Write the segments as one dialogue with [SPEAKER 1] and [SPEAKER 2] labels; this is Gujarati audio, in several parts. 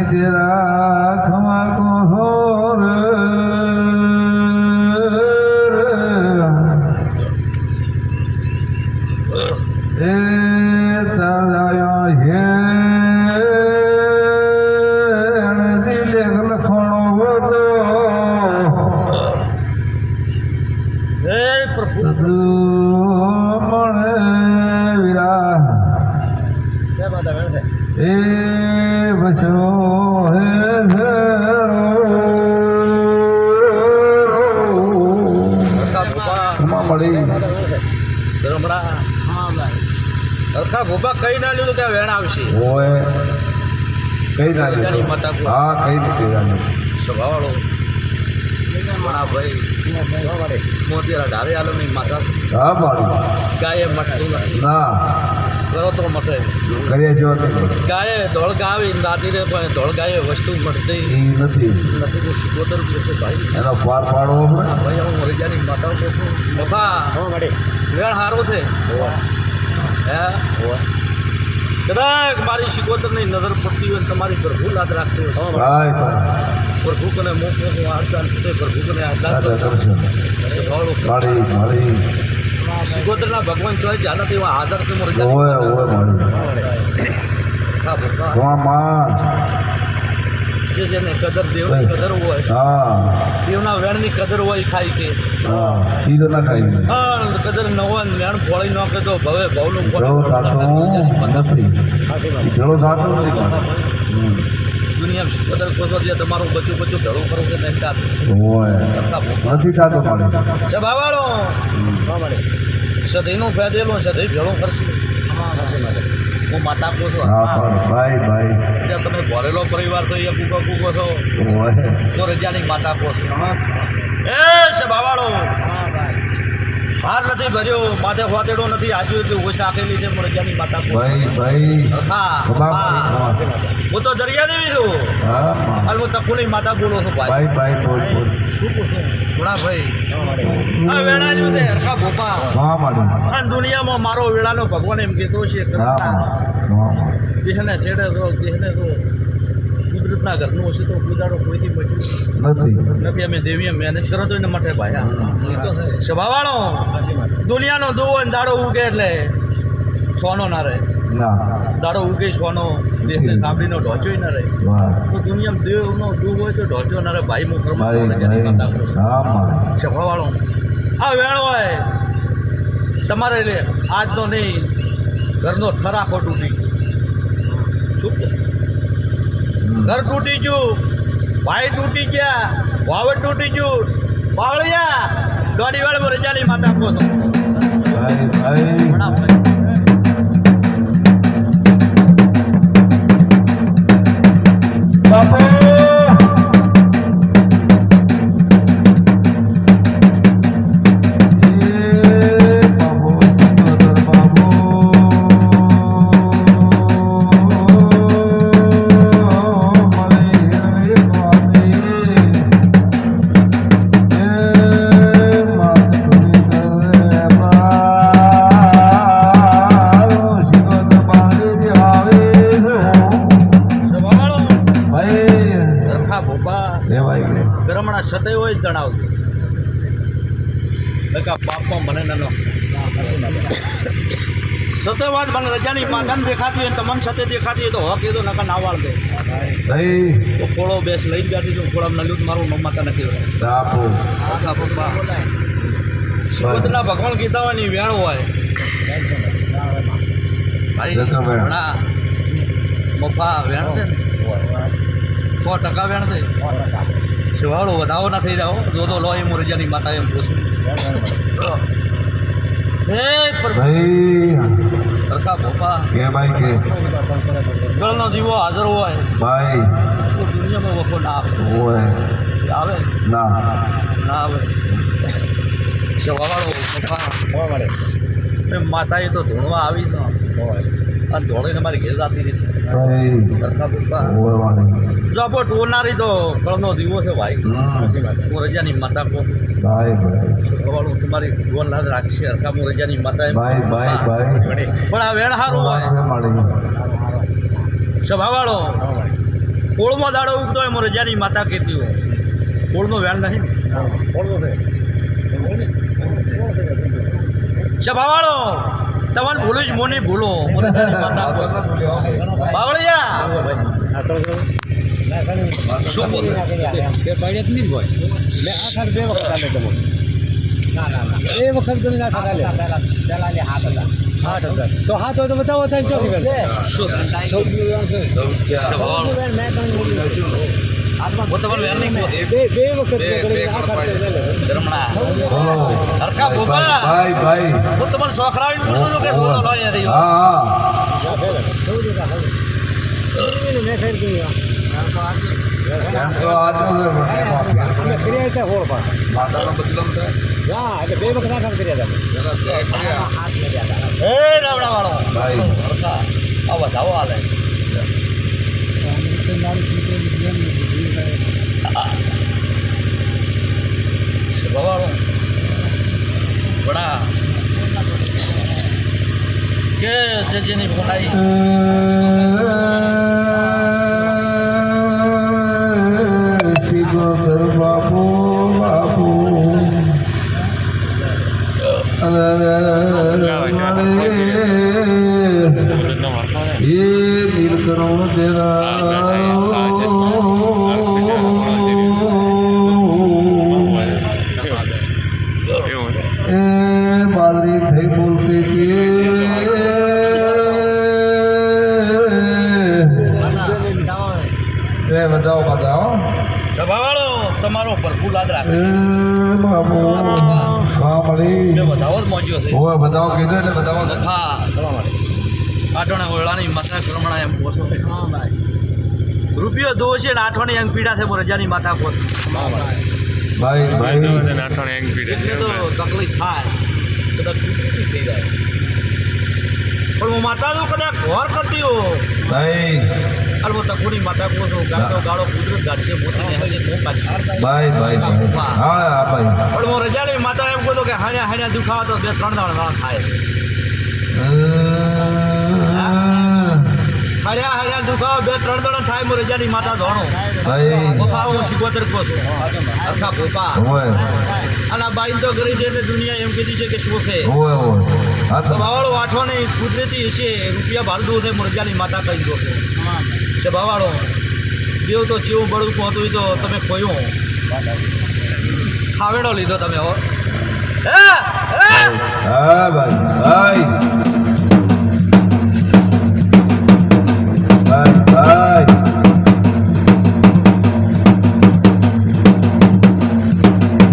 [SPEAKER 1] तेरा खमा को हो
[SPEAKER 2] અરખા ભૂપા કઈ ના લીધું ત્યાં વેણ આવશે
[SPEAKER 1] ઓય કઈ ના લીધું હા કઈ નથી
[SPEAKER 2] સ્વભાવવાળો ઘણા ભાઈ મોતીરા ઢારે આલમની માતા
[SPEAKER 1] હા મારી
[SPEAKER 2] ગાયે મટતું નથી
[SPEAKER 1] ના
[SPEAKER 2] કરો તો મટે
[SPEAKER 1] કરીએ જો
[SPEAKER 2] ગાયે ધોળ ગાવી દાદી રે પણ ધોળ ગાયે વસ્તુ મળતી
[SPEAKER 1] નથી
[SPEAKER 2] બહુ શિકોતર ભાઈ
[SPEAKER 1] એનો પાર પાડવો
[SPEAKER 2] ભાઈ હું મરજાની માતા મોટા વેણ સારું છે કદાચ મારી શિકોતરની નજર પડતી હોય તમારી પ્રભુ યાદ રાખતો હોય પ્રભુ કને મોકો આદાન પ્રભુ કને આદાન શિકોતરના ભગવાન ચોય જાના તેવા આદર છે મોર જેને કદર દેવની કદર હોય દેવના વેણની કદર હોય ખાઈ કે કદર ન હોય વેણ ફોળી નાખે તો ભવે ભવનું દુનિયામાં કદર ખોસો ત્યાં તમારું બચું ભેળું કરવું છે નથી
[SPEAKER 1] થતો
[SPEAKER 2] સભાવાળો સદયનું ફેદેલું સદય ભેળું કરશે હું માતા કહું છું ત્યાં તમે ભરેલો પરિવાર તો એ કૂકો છો તો રજાની માતા કહો છો એ સભાવાળો હાર નથી ભર્યો માથે હોતેડો નથી આજુ ઓછા આપેલી છે રજાની માતા હું તો દરિયા દેવી છું અને હું તકુલી માતા બોલો છું ભાઈ શું પૂછું ઘોડાભાઈ આ વેળા જ છે હરખા ભોપા અને દુનિયામાં મારો વેળાનો ભગવાન એમ કહેતો છે દેહને છેડે તો દેહને તો કુદરતના ઘરનું હશે તો કુદાડો કોઈથી બચ્યું નથી અમે દેવીએ મેનેજ કરો તો એને માટે ભાઈ સ્વભાવવાળો દુનિયાનો દુવો ને દાડો ઉગે એટલે સોનો ના રહે દાડો ઉગે સોનો દેશને તાંબડીનો ઢોચો ના રહે તો દુનિયામાં દેવનો દુવ હોય તો ઢોચો ના રહે ભાઈ હું કર્મ સ્વભાવવાળો આ વેણ હોય તમારે આજનો નહીં ઘરનો થરાખો તૂટી શું ઘર તૂટી ગયું ભાઈ તૂટી ગયા વાવડ તૂટી ગયું પાવળિયા દોડી વાળમાં રજાની માતા આપો છો ગરમણા સતય હોય જ જણાવજો બાપમાં મને નાનો સતય વાત મને રજાની માતાને દેખાતી હોય તમને સતય દેખાતી હોય તો હક એ તો નકા ના વાળ દે તો ખોળો બેસ લઈ જતી તો ખોળામાં નલ્યું મારું મમ્માતા નથી પપ્પા શિકોતરના ભગવાન કીધા હોય ને વેણ હોય ભાઈ ઘણા મફા વેણ છે ને 100% વેણ છે શિવાળો વધાવો ના થઈ જાઓ જો તો લો એમ રજાની માતા એમ પૂછું હરખા ભોપા ગળનો દીવો હાજર હોય ભાઈ તો દુનિયામાં વખો ના આવે ના આવે સવાળો ભોપા એ માતાએ તો ધૂણવા આવી તો અને ધોળીને મારી ઘેર જાતી રહી છે
[SPEAKER 1] ભાઈ
[SPEAKER 2] સરખા ભૂપા
[SPEAKER 1] ઓળવાની
[SPEAKER 2] જપો ટોનારી તો કળનો દીવો છે ભાઈ હું રજાની માતા કહું
[SPEAKER 1] ભાઈ ભાઈ
[SPEAKER 2] સભાવાળું તમારી ગોન લાજ રાખશે હરખા હું રજાની માતા
[SPEAKER 1] ભાઈ ભાઈ ભાઈ
[SPEAKER 2] પણ આ વેણ સારું હોય
[SPEAKER 1] માડી
[SPEAKER 2] સભાવાળો કોળમાં દાડો ઉગતો હોય હું રજાની માતા કહેતી હોય કોળનો વેણ નહીં સભાવાળો તમને ભૂલું જ મોની ભૂલો હું રજાની માતા બાવળિયા શું બોલે
[SPEAKER 3] એ વખત ગણી ના તો હાથ હોય તો બતાવો થાય ચોકી કરે
[SPEAKER 2] શું સભાવાળો હું તમારું વેણ નહીં બોલ
[SPEAKER 3] બે વખત
[SPEAKER 2] ધર્મણા
[SPEAKER 1] બોલો
[SPEAKER 2] હરખા ભૂપા
[SPEAKER 1] ભાઈ ભાઈ
[SPEAKER 2] હું તમને સોખરાવીને પૂછું છું કે હું તો લઈ નથી
[SPEAKER 1] હા હા એમ તો આજનો છે પણ
[SPEAKER 3] કર્યા હતા હોળ પાસ
[SPEAKER 1] માતાનો બદલાવ થાય
[SPEAKER 3] હા એટલે બે વખત આખા કર્યા હતા
[SPEAKER 2] એ રાવણા વાળો
[SPEAKER 1] ભાઈ
[SPEAKER 2] હરખા આવો ધાવો હાલે સભાવાળો વડા કે જેની બોલાઈ
[SPEAKER 1] શિગોતર બાપુ બાપુ એ દિલ કરો બાલરી થઈ બોલતી છે બતાવો બતાવો
[SPEAKER 2] સભાવાળો તમારો ભરપૂર યાદ રાખશે
[SPEAKER 1] બાબુ હા મળી
[SPEAKER 2] એટલે વધાવો જ મોજ્યો છે
[SPEAKER 1] ઓય બતાવો કીધું એટલે બતાવો
[SPEAKER 2] હા આટોણા ઓળાની માતા ક્રમણા એમ પોતો રૂપિયો દો છે ને આઠવાની અંગ પીડા છે રજાની માતા પોત
[SPEAKER 1] ભાઈ ભાઈ
[SPEAKER 2] એટલે તો તકલીફ થાય કદાચ તૂટી થઈ જાય પણ હું માતા તો કદાચ ઘર કરતી હો
[SPEAKER 1] ભાઈ
[SPEAKER 2] અને હું તકુની માતા કહું છું ગાળો ગાળો કુદરત ગાડશે મોતી હશે હું કાઢીશ
[SPEAKER 1] ભાઈ ભાઈ ભાઈ હા હા ભાઈ
[SPEAKER 2] પણ હું રજાની માતા એમ કહું છું કે હાણ્યા હાણ્યા દુખાવા તો 2-3 દાડા થાય હાણ્યા હાણ્યા દુખાવા 2-3 દાડા થાય હું રજાની માતા ધોણો
[SPEAKER 1] ભાઈ
[SPEAKER 2] પપ્પા હું શિકોતર કહું છું અરખા પપ્પા
[SPEAKER 1] ઓય
[SPEAKER 2] અને આ બાઈ તો કરી છે એટલે દુનિયા એમ કીધી છે કે શું છે
[SPEAKER 1] ઓય ઓય હા તો
[SPEAKER 2] સભાવાળો વાઠો નહીં કુદરતી હશે રૂપિયા ભારદું છે મુરજાની માતા કહી દો છે સભાવાળો દેવ તો ચેવું બળું પહોંચતું હોય તો તમે ખોયું ખાવેડો લીધો તમે હો
[SPEAKER 1] હા ભાઈ ભાઈ ભાઈ ભાઈ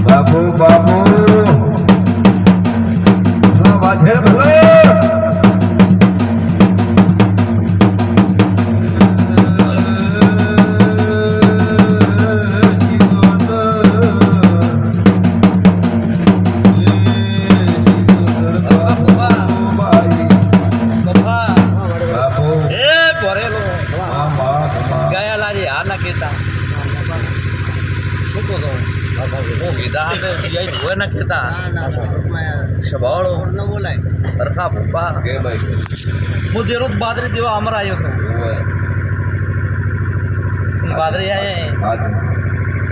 [SPEAKER 1] બાપુ બાપુ વાંધે ભલે
[SPEAKER 2] ગયા લારી હા ના કહેતા શું કહો હું કીધા હોય ના કહેતા સભાવાળો હરખા ભૂપા હું દેરો બાદરી દેવા અમર આવ્યો હતો બાદરી આયે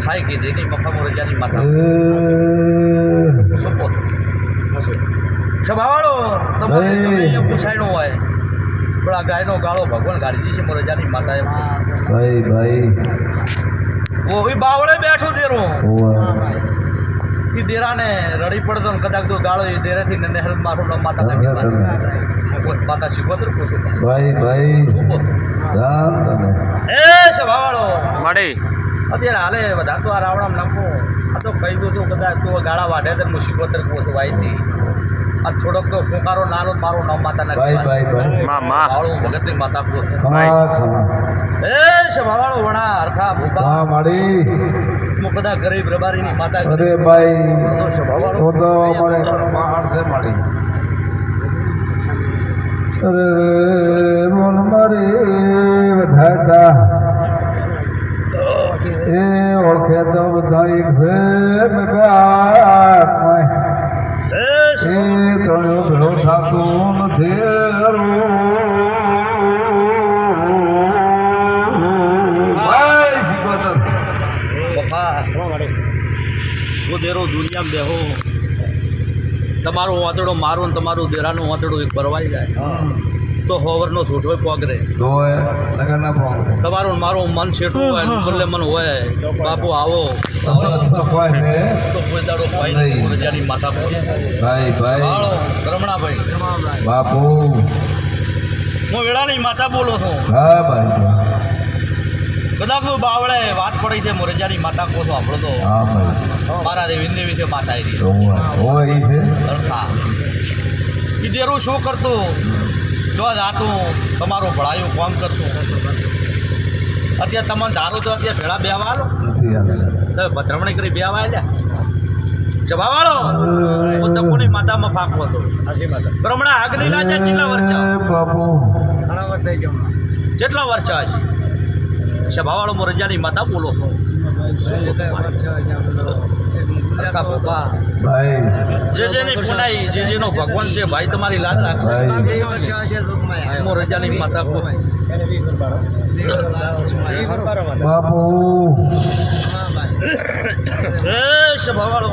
[SPEAKER 2] ખાઈ કીધી નહીં મફા મોરજાની માતા શું કહો સભાવાળો તમારે તમે પૂછાયનો હોય પણ આ ગાયનો ગાળો ભગવાન ગાડી છે મોરજાની માતાએ
[SPEAKER 1] ભાઈ ભાઈ
[SPEAKER 2] ઓ ભી બાવળે બેઠો દેરો
[SPEAKER 1] ઓય
[SPEAKER 2] એ દેરાને રડી પડતો ને કદાચ તો ગાળો એ દેરેથી ને નહેર મારું માતા નાખી માતા શીખોતર પૂછું
[SPEAKER 1] ભાઈ ભાઈ રામ તને
[SPEAKER 2] એ સભાવાળો
[SPEAKER 4] મળે
[SPEAKER 2] અત્યારે હાલે વધારે તો આ રાવણામ નાખો આ તો કહી દઉં તો કદાચ તો ગાળા વાઢે તો હું શીખોતર પૂછું વાયથી આ થોડોક તો ફૂંકારો નાનો મારો નામ માતા
[SPEAKER 1] ભાઈ
[SPEAKER 2] નાખી
[SPEAKER 1] ભાઈ ભાઈ
[SPEAKER 4] માં માં
[SPEAKER 2] વાળું ભગતની માતા પૂછું
[SPEAKER 1] ખમા ખમા
[SPEAKER 2] એ સભાવાળો વણા હરખા ભૂપા
[SPEAKER 1] હા માડી
[SPEAKER 2] હું કદાચ ગરીબ રબારીની માતા
[SPEAKER 1] અરે ભાઈ
[SPEAKER 2] તો સભાવાળો
[SPEAKER 1] તો અમારે માણ છે માડી અરે મોન મારે વધાતા એ ઓળખે તો બધા એક છે એ તણ્યો ભેળો થતું નથી
[SPEAKER 2] દેરો દુનિયા બેહો તમારો વાતડો મારો ને તમારું દેરાનું વાતડું એક ભરવાઈ જાય તો હોવરનો છોટો પોગરે તમારું મારો મન છેટું હોય બદલે મન હોય બાપુ આવો તો કોઈ દાડો ભાઈ રજાની માતા રમણાભાઈ
[SPEAKER 1] બાપુ
[SPEAKER 2] હું વેળાની માતા બોલો છું
[SPEAKER 1] હા ભાઈ
[SPEAKER 2] કદાચ બાવળે વાત પડી છે મોરજાની માતા કહો તો આપણો તો
[SPEAKER 1] હા ભાઈ
[SPEAKER 2] મારા દેવીને વિશે માતા આવી એ દેરું શું કરતું જો જાતું તમારું ભળાયું કામ કરતું અત્યારે તમને ધારો તો અત્યારે ભેળા બેવા આલો તમે ભદ્રમણી કરી બેવા આવ્યા જવાવાળો હું તો કોની માતામાં ફાંકવો હતો ભ્રમણા આગની લાજે કેટલા વર્ષ
[SPEAKER 1] બાપુ
[SPEAKER 2] કેટલા વર્ષ હશે સભાવાળો મોરજાની માતા બોલો છો
[SPEAKER 1] ભાઈ
[SPEAKER 2] જે જેની પુનાઈ જે જેનો ભગવાન છે ભાઈ તમારી લાજ રાખશે મોરજાની માતા બોલો
[SPEAKER 1] બાપુ
[SPEAKER 2] એ સભાવાળો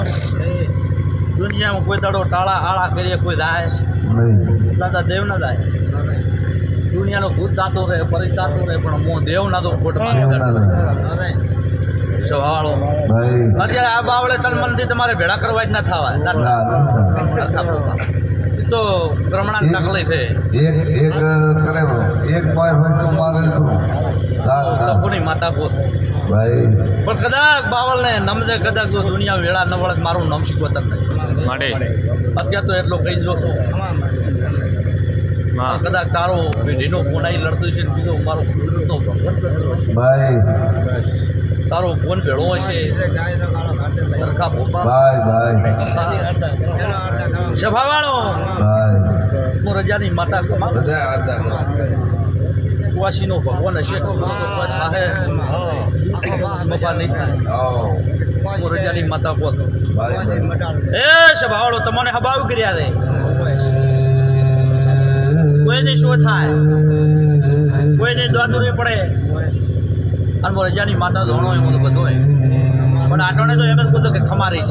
[SPEAKER 2] દુનિયામાં કોઈ દાડો ટાળા આળા કરીએ કોઈ જાય દાદા દેવ ના જાય દુનિયાનો ભૂત દાતો રહે પરી દાતો રહે પણ હું દેવ ના તો ખોટ સવાળો અત્યારે આ બાવળે તન મનથી તમારે ભેળા કરવા જ ના થવા તો પ્રમાણ તકલી છે કોની માતા પોત પણ કદાચ બાવળને નમદે કદાચ જો દુનિયા વેળા ન વળે મારું નામ શીખવતા નહીં અત્યારે તો એટલો કહી જો છું કદાચ તારો પેઢીનો ફોન આવી લડતો છે ને બીજો મારો કુદરતનો ભગવાન તારો ફોન ભેળો હોય છે સરખા સભાવાળો હું રજાની માતા કુવાસીનો ભગવાન હશે બાપા નહીં થાય હું રજાની માતા કહો એ સભાવાળો તમને હબાવ કર્યા છે કોઈને શું થાય કોઈને દ્વાદુરી પડે અને રજાની માતા ધોણો હોય બધું બધું હોય પણ આટોને તો એમ જ બધું કે ખમારી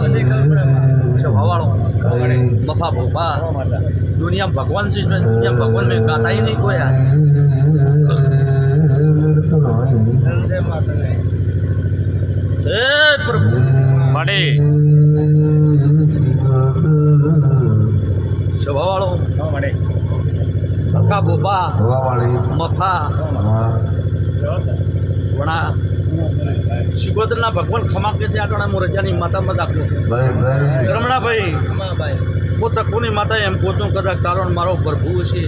[SPEAKER 2] છે હવાળો બફા ભોપા દુનિયા ભગવાન છે દુનિયા ભગવાન મેં ગાતા નહીં કોયા એ પ્રભુ મળે સ્વભાવવાળો મળે કા બોપા મફા વણા શિકોતરના ભગવાન ખમા કે છે આટણા મોરજાની માતામાં દાખલો રમણાભાઈ હું તકોની માતા એમ કહું છું કદાચ કારણ મારો પ્રભુ છે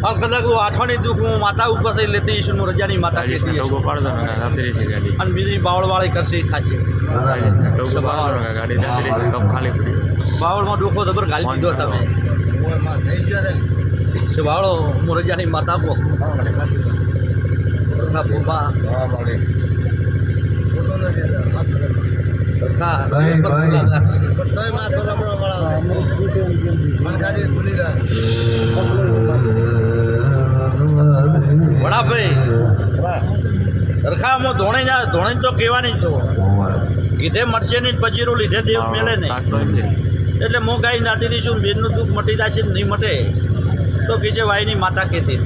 [SPEAKER 2] આ કદાચ આઠવાની દુઃખ હું માતા ઉપર થઈ લેતી ઈશું મોરજાની માતા કહેતી અને બીજી બાવળવાળી કરશે એ થશે બાવળમાં દુઃખો જબર ગાલી દીધો તમે શિવાળો મોરજાની માતા બો બોબા વડાભાઈ રખામાં ધોણી તો કહેવાની છો કીધે મળશે નહીં પજીરું લીધે દેવ મેળે નહીં એટલે હું ગાઈ નાતી દઈશું બેનનું દુઃખ મટી જશે નહીં મટે તો કીધે વાયની માતા કહેતી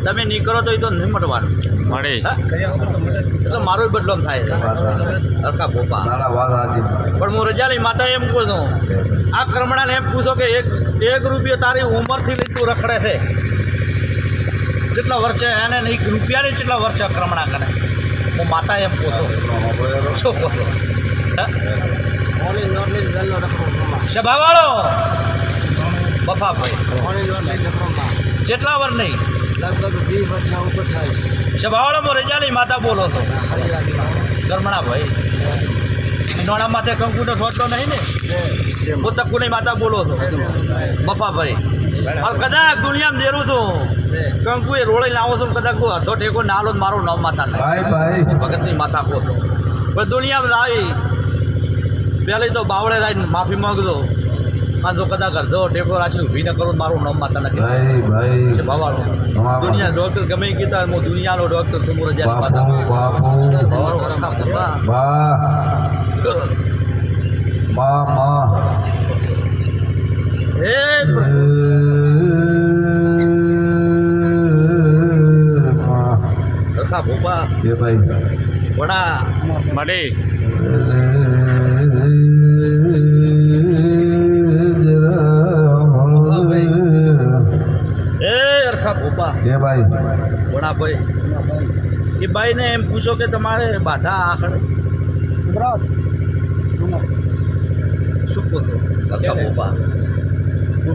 [SPEAKER 2] તમે નહીં કરો તો એ તો નહીં મટવાનું મળે એટલે મારો બદલો થાય અરખા બોપા પણ હું રજાની માતા એમ કહું છું આ કર્મણાને એમ પૂછો કે એક રૂપિયો તારી ઉંમરથી લઈ તું રખડે છે જેટલા વર્ષે એને નહીં રૂપિયાની જેટલા વર્ષે કર્મણા કરે હું માતા એમ કહું છું શું કહું સભાવાળો બફાભાઈ જેટલા વર નહીં
[SPEAKER 3] લગભગ 20 વર્ષ ઉપર થાય
[SPEAKER 2] સભાવાળો રજાની માતા બોલો છો કર્મણા ભાઈ નોણા માથે કંકુનો છોટલો નહીં ને હું તકુની માતા બોલો છો બફાભાઈ કદાચ દુનિયામાં જેરું છું કંકુ એ રોળી લાવો છું કદાચ કોઈ અડધો ટેકો નાલો જ મારું નામ માતા
[SPEAKER 1] ભાઈ ભાઈ
[SPEAKER 2] ભગતની માતા કહો છો પણ દુનિયામાં આવી પહેલી તો બાવળે જાય માફી માંગજો આ જો કદાચ અડધો ટેકો રાશી ઊભી ન કરું મારું નામ માતા નથી
[SPEAKER 1] ભાઈ ભાઈ
[SPEAKER 2] બાવાળો દુનિયા ડોક્ટર ગમે એ કીધા હું દુનિયાનો ડોક્ટર છું મોર જ્યારે માતા
[SPEAKER 1] બાપુ
[SPEAKER 2] બાવાળો રખા ભૂપા.
[SPEAKER 1] બા મા મા
[SPEAKER 2] હે રખા ભૂપા
[SPEAKER 1] એ ભાઈ
[SPEAKER 2] વડા માટે એ રખા ભૂપા
[SPEAKER 1] એ ભાઈ
[SPEAKER 2] વડા ભાઈ એ ભાઈને એમ પૂછો કે તમારે બાધા આખડે શું પૂછો રખા ભૂપા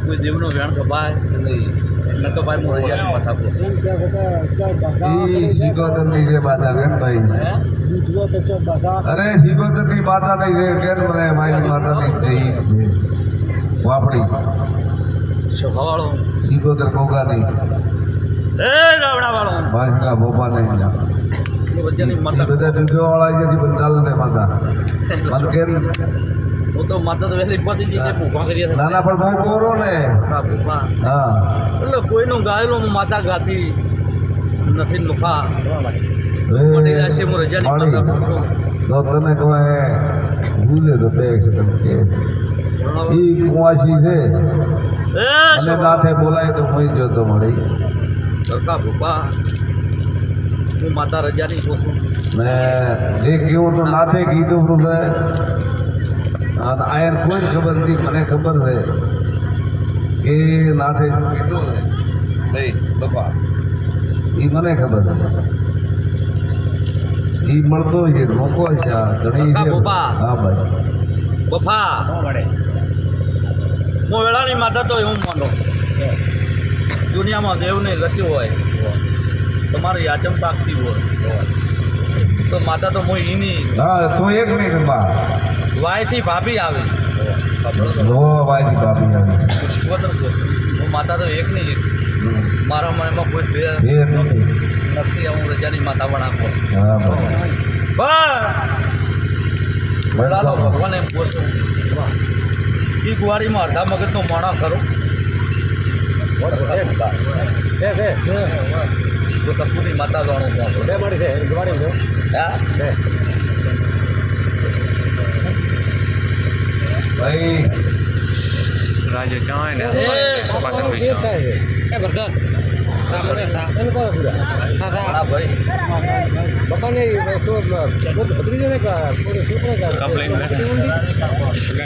[SPEAKER 2] કોઈ દેવનો વેણ કપાય ન કપાય મોર જાય માથા પર
[SPEAKER 1] ઈ શીખોતર ની રે બાધા કેમ ભાઈ અરે શીખોતર ની માતા નહીં રે કેમ મને મારી માતા નહીં થઈ વાપડી
[SPEAKER 2] સ્વભાવાળો
[SPEAKER 1] શીખોતર કોગા નહીં
[SPEAKER 2] એ રાવણાવાળો
[SPEAKER 1] ભાષકા બોપા નહીં
[SPEAKER 2] એ બધાની
[SPEAKER 1] ઈ
[SPEAKER 2] માતા
[SPEAKER 1] બધા ડૂબો વાળા છે પણ ચાલ ને માતા મને કેમ
[SPEAKER 2] હું તો માતા તો વહેલી પતી જઈ જાય ભૂખા કરી
[SPEAKER 1] નાના પણ બહુ કોરો ને
[SPEAKER 2] ભૂખા
[SPEAKER 1] હા
[SPEAKER 2] એટલે કોઈનું ગાયેલું હું માતા ગાતી નથી મુખા મટી જાય છે હું રજાની માતા ભૂખો
[SPEAKER 1] તો તને કહે ભૂલે તો બે સેકન્ડ કે ઈ કુવાસી છે
[SPEAKER 2] એ
[SPEAKER 1] અને નાથે બોલાય તો મળી જતો મળી
[SPEAKER 2] સરખા ભૂપા હું માતા રજાની છું
[SPEAKER 1] ને જે કેવું તો નાથે કીધું છે અને આયર કોઈ ખબર નથી મને ખબર છે કે નાથે શું કીધું છે ભાઈ બાપા એ મને ખબર છે એ મળતો છે મોકો છે આ ઘણી છે
[SPEAKER 2] બાપા.
[SPEAKER 1] હા ભાઈ
[SPEAKER 2] બફા હું વેળાની માતા તો એવું માનો દુનિયામાં દેવને રચ્યું હોય તમારી યાચમ પાકતી હોય તો માતા તો હું એની
[SPEAKER 1] હા તો એક નહીં બા
[SPEAKER 2] વાયથી ભાભી આવે
[SPEAKER 1] નો વાયથી બાપી આવી
[SPEAKER 2] હું શીખવતો છું હું માતા તો એક નહીં મારા મનમાં કોઈ ભેદ
[SPEAKER 1] એ નથી
[SPEAKER 2] નથી હું રજાની માતા પણ આપો
[SPEAKER 1] હા ભાઈ
[SPEAKER 2] બરાલો ભગવાન એમ પૂછું એ કુવારીમાં અડધા મગજનો માણા ખરો તો તપુની માતા જાણું હા
[SPEAKER 1] ભાઈ
[SPEAKER 4] રાજુ ક્યાં હોય
[SPEAKER 2] એ
[SPEAKER 4] પાછળ પૈસા
[SPEAKER 2] હા ભાઈ
[SPEAKER 4] કમ્પ્લેન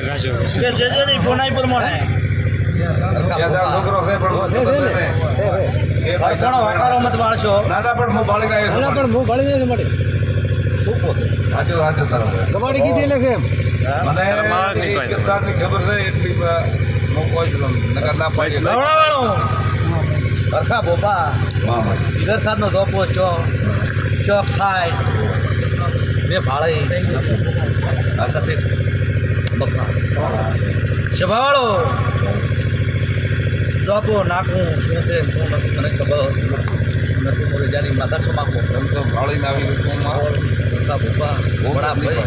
[SPEAKER 4] રાજુ
[SPEAKER 2] કે જે નહીં ફોનાઈ પર મને
[SPEAKER 1] યાદાર છોકરો છે પણ હું ખબર નથી. એ ભાઈ
[SPEAKER 2] ઘણો હકારો મત માણશો
[SPEAKER 1] નાના પણ હું બાળી ગયો છું. સાચું સાચું તારું.
[SPEAKER 3] કબાડી કીધી એટલે કેમ
[SPEAKER 1] મને
[SPEAKER 4] મારા નહીં કોઈ.
[SPEAKER 1] કેટલાની ખબર છે એટલી હું કોઈ છું નકર ના પાડી
[SPEAKER 2] લવણાવાળો સરખા બોપા
[SPEAKER 1] મામા
[SPEAKER 2] ઈગર ખાતનો ધોપો ચો ખાય બે ભાળે આ સાથે બકરા સ્વભાવાળો ધોપો નાખું શું છે શું નથી મને ખબર નથી મોરે જાની માતા ખમાકો
[SPEAKER 1] એમ તો ભાળીને આવી ગયું
[SPEAKER 2] સરખા બોપા બડા ભાઈ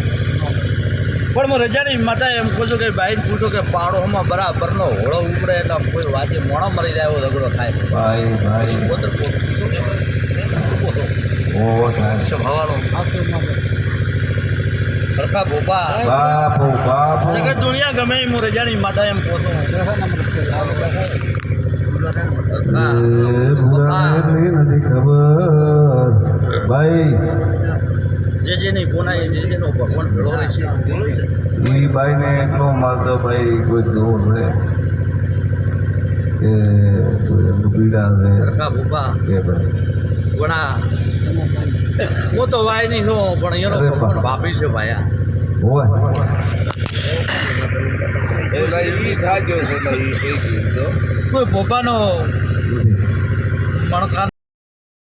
[SPEAKER 2] પણ હું રજાની માતા એમ કહું છું કે ભાઈને પૂછો કે પાડોમાં બરાબરનો હોળો ઉપડે એટલે કોઈ વાંચે મોણો મરી જાય એવો ઝઘડો થાય
[SPEAKER 1] ભાઈ ભાઈ
[SPEAKER 2] પોતે પૂછો કે
[SPEAKER 1] ઓહો થાય
[SPEAKER 2] સ્વભાવાળો સરખા બોપા
[SPEAKER 1] બાપુ બાપુ
[SPEAKER 2] જગત દુનિયા ગમે એ હું રજાની માતા એમ પૂછું
[SPEAKER 1] એ ભૂલાને એટલી નથી ખબર ભાઈ
[SPEAKER 2] જે જેની કોના જે જેનો ભગવાન ભેળો રહે છે
[SPEAKER 1] એ ભાઈને એટલો મારતો ભાઈ કોઈ દોર છે કે કોઈ એમનું પીડા છે
[SPEAKER 2] સરખા બોપા
[SPEAKER 1] કે ભાઈ
[SPEAKER 2] વણા હું તો વાય નહીં છું પણ એનો
[SPEAKER 1] અરે
[SPEAKER 2] ભગવાન
[SPEAKER 1] બા.
[SPEAKER 2] ભાભી છે ભાયા
[SPEAKER 1] હોય
[SPEAKER 2] કોઈ પોપાનો મણકા